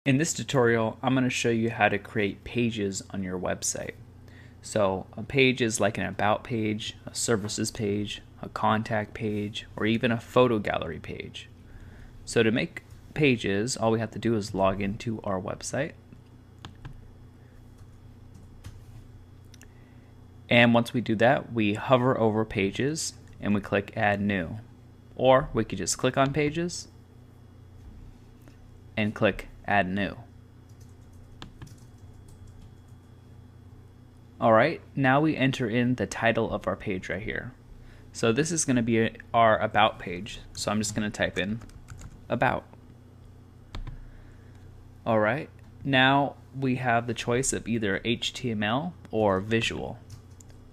In this tutorial, I'm going to show you how to create pages on your website. So a page is like an about page, a services page, a contact page, or even a photo gallery page. So to make pages, all we have to do is log into our website. And once we do that, we hover over pages and we click add new. Or we could just click on pages and click add new. Alright, now we enter in the title of our page right here. So this is going to be our about page. So I'm just going to type in about. Alright, now we have the choice of either HTML or visual.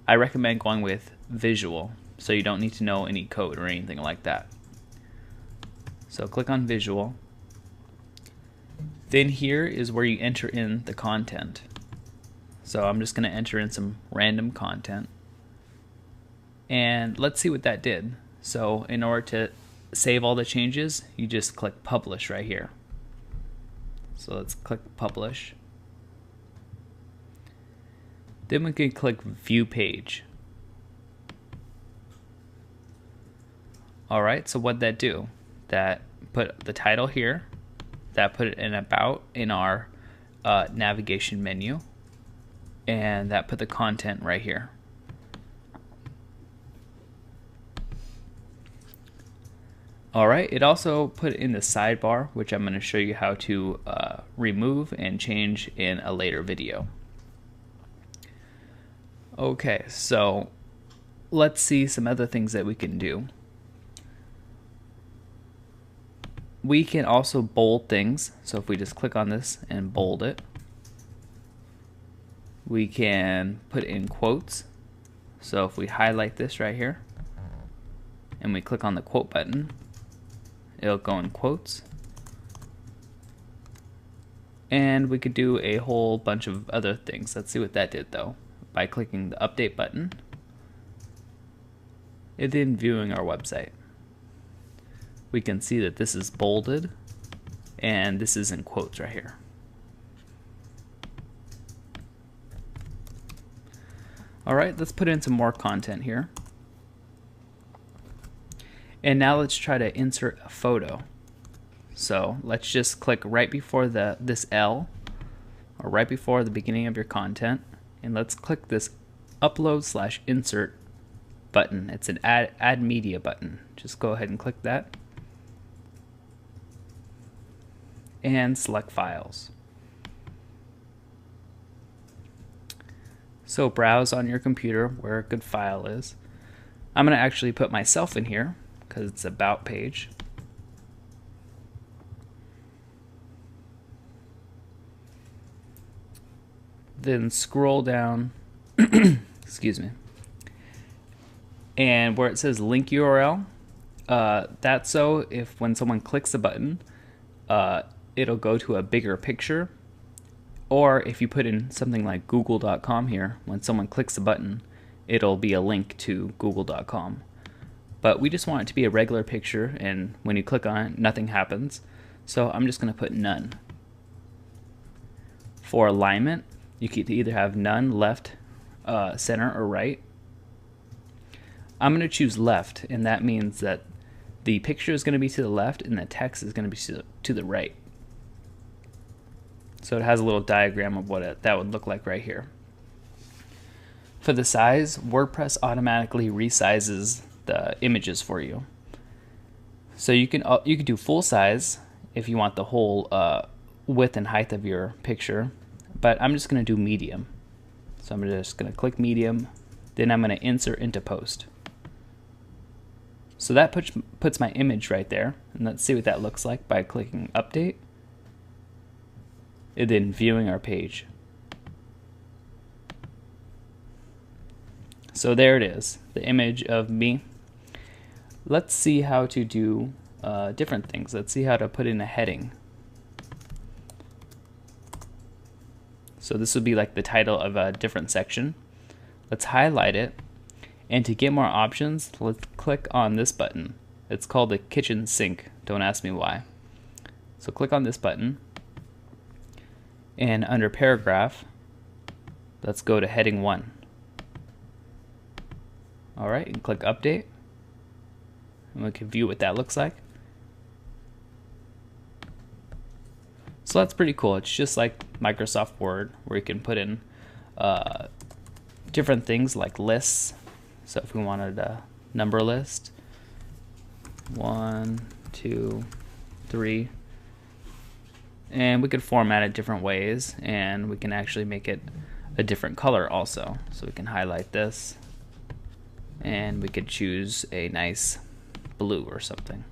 I recommend going with visual, so you don't need to know any code or anything like that. So click on visual. Then here is where you enter in the content. So I'm just going to enter in some random content. And let's see what that did. So in order to save all the changes, you just click publish right here. So let's click publish. Then we can click view page. Alright, so what'd that do? That put the title here. That put it in about in our navigation menu. And that put the content right here. Alright, it also put it in the sidebar, which I'm going to show you how to remove and change in a later video. Okay, so let's see some other things that we can do. We can also bold things, so if we just click on this and bold it, we can put in quotes. So if we highlight this right here and we click on the quote button, it'll go in quotes. And we could do a whole bunch of other things. Let's see what that did though. By clicking the update button and then viewing our website, we can see that this is bolded and this is in quotes right here. Alright, let's put in some more content here. And now let's try to insert a photo. So let's just click right before this L, or right before the beginning of your content, and let's click this upload/insert button. It's an add media button. Just go ahead and click that and select files. So browse on your computer where a good file is. I'm going to actually put myself in here because it's about page. Then scroll down, excuse me, and where it says link URL, that's so if when someone clicks the button, it'll go to a bigger picture. Or if you put in something like google.com here, when someone clicks the button, it'll be a link to google.com. But we just want it to be a regular picture, and when you click on it, nothing happens. So I'm just going to put none. For alignment, you could either have none, left, center, or right. I'm going to choose left, and that means that the picture is going to be to the left and the text is going to be to the right. So it has a little diagram of what that would look like right here. For the size, WordPress automatically resizes the images for you. So you can do full size if you want the whole width and height of your picture, but I'm just going to do medium. So I'm just going to click medium, then I'm going to insert into post. So that puts my image right there, and let's see what that looks like by clicking update and then viewing our page. So there it is, the image of me. Let's see how to do different things. Let's see how to put in a heading. So this would be like the title of a different section. Let's highlight it, and to get more options, let's click on this button. It's called the kitchen sink. Don't ask me why. So click on this button, And under paragraph, let's go to heading 1. All right, and click update. And we can view what that looks like. So that's pretty cool. It's just like Microsoft Word, where you can put in different things like lists. So if we wanted a number list, 1, 2, 3, and we could format it different ways, and we can actually make it a different color also. So we can highlight this, and we could choose a nice blue or something.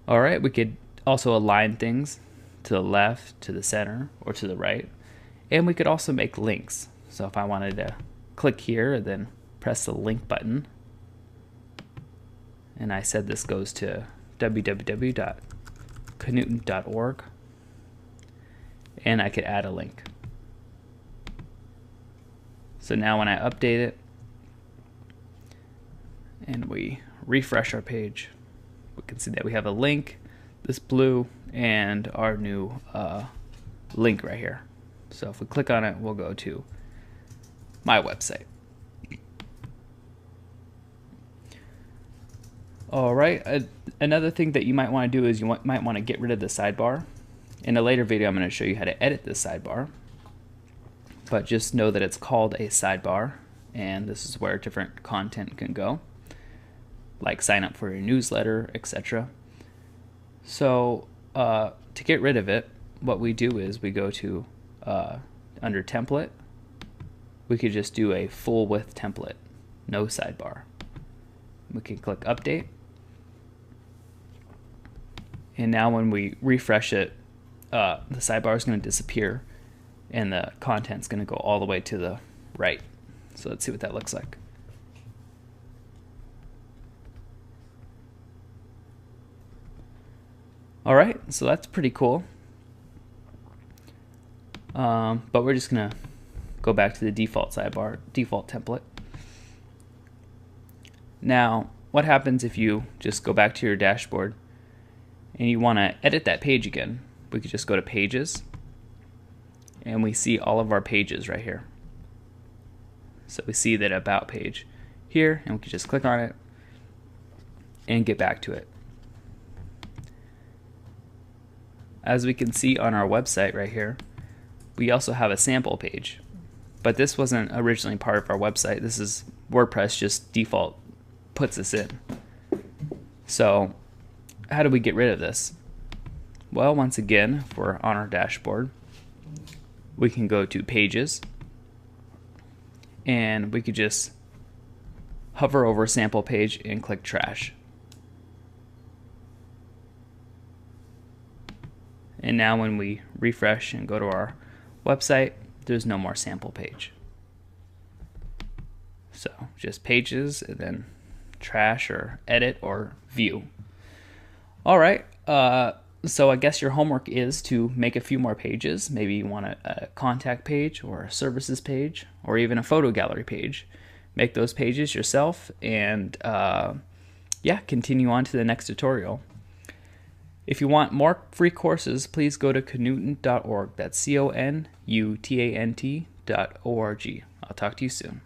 All right, we could also align things to the left, to the center, or to the right. And we could also make links. So if I wanted to click here and then press the link button, and I said this goes to www.knewton.org, and I could add a link. So now when I update it and we refresh our page, we can see that we have a link, this blue, and our new link right here. So if we click on it, we'll go to my website. All right, another thing that you might want to do is you might want to get rid of the sidebar. In a later video, I'm going to show you how to edit this sidebar. But just know that it's called a sidebar, and this is where different content can go, like sign up for your newsletter, etc. So to get rid of it, what we do is we go to under template, we could just do a full width template, no sidebar. We can click update, and now when we refresh it, the sidebar is going to disappear and the content's going to go all the way to the right. So let's see what that looks like. All right, so that's pretty cool. But we're just going to go back to the default sidebar, default template. Now, what happens if you just go back to your dashboard and you want to edit that page again? We could just go to Pages, and we see all of our pages right here. So we see that About page here, and we can just click on it and get back to it. As we can see on our website right here, we also have a sample page, but this wasn't originally part of our website. This is WordPress just default puts this in. So how do we get rid of this? Well, once again, if we're on our dashboard, we can go to Pages, and we could just hover over sample page and click Trash. And now when we refresh and go to our website, there's no more sample page. So just Pages and then Trash or Edit or View. All right. So I guess your homework is to make a few more pages. Maybe you want a contact page or a services page or even a photo gallery page. Make those pages yourself and yeah, continue on to the next tutorial. If you want more free courses, please go to knewton.org. That's CONUTANT.org. I'll talk to you soon.